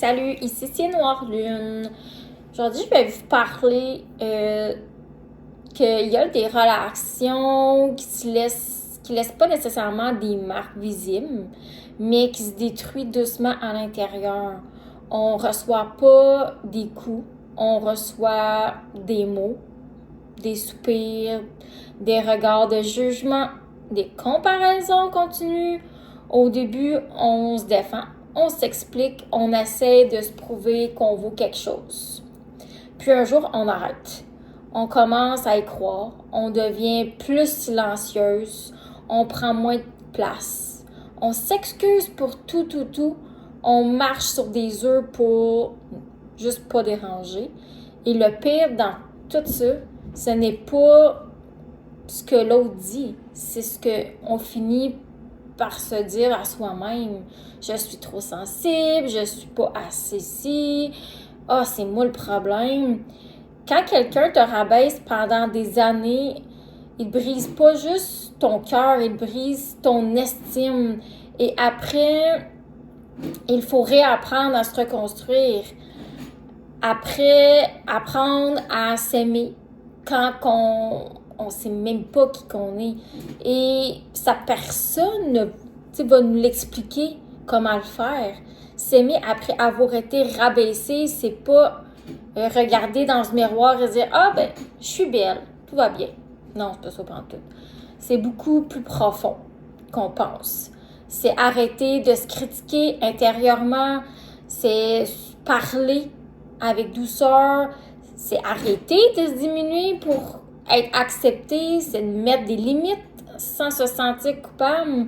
Salut, ici c'est Noire Lune. Aujourd'hui, je vais vous parler qu'il y a des relations qui laissent pas nécessairement des marques visibles, mais qui se détruisent doucement à l'intérieur. On reçoit pas des coups, on reçoit des mots, des soupirs, des regards de jugement, des comparaisons continues. Au début, on se défend, on s'explique, on essaie de se prouver qu'on vaut quelque chose. Puis un jour, on arrête. On commence à y croire, on devient plus silencieuse, on prend moins de place. On s'excuse pour tout. On marche sur des œufs pour juste pas déranger. Et le pire dans tout ça, ce n'est pas ce que l'autre dit, c'est ce qu'on finit par se dire à soi-même. Je suis trop sensible, je suis pas assez ci, c'est moi le problème. Quand quelqu'un te rabaisse pendant des années, il brise pas juste ton cœur, il brise ton estime. Et après, il faut réapprendre à se reconstruire. Après, apprendre à s'aimer quand on sait même pas qui qu'on est. Et sa personne va nous l'expliquer comment le faire. S'aimer après avoir été rabaissé, c'est pas regarder dans ce miroir et dire « Ah ben, je suis belle, tout va bien ». Non, c'est pas ça pantoute. C'est beaucoup plus profond qu'on pense. C'est arrêter de se critiquer intérieurement, c'est parler avec douceur, c'est arrêter de se diminuer pour être accepté, c'est de mettre des limites sans se sentir coupable.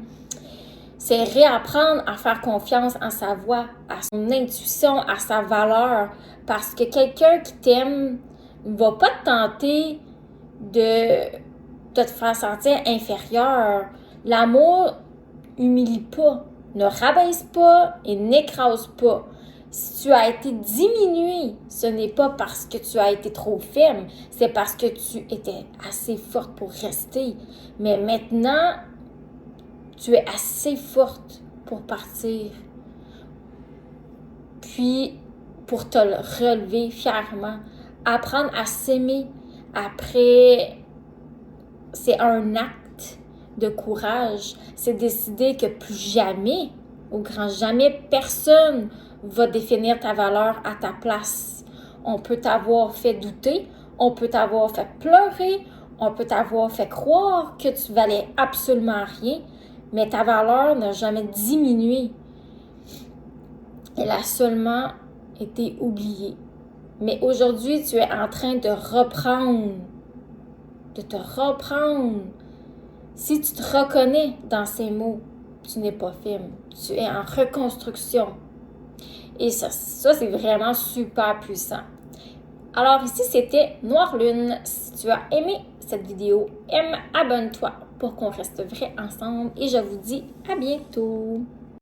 C'est réapprendre à faire confiance en sa voix, à son intuition, à sa valeur. Parce que quelqu'un qui t'aime ne va pas te tenter de te faire sentir inférieur. L'amour humilie pas, ne rabaisse pas et n'écrase pas. Si tu as été diminué, ce n'est pas parce que tu as été trop faible, c'est parce que tu étais assez forte pour rester. Mais maintenant, tu es assez forte pour partir. Puis, pour te relever fièrement, apprendre à s'aimer. Après, c'est un acte de courage. C'est décider que plus jamais, au grand jamais, personne va définir ta valeur à ta place. On peut t'avoir fait douter, on peut t'avoir fait pleurer, on peut t'avoir fait croire que tu valais absolument rien, mais ta valeur n'a jamais diminué. Elle a seulement été oubliée. Mais aujourd'hui, tu es en train de te reprendre. Si tu te reconnais dans ces mots, tu n'es pas faible. Tu es en reconstruction. Et ça c'est vraiment super puissant. Alors ici, c'était Noire Lune. Si tu as aimé cette vidéo, abonne-toi pour qu'on reste vrai ensemble. Et je vous dis à bientôt.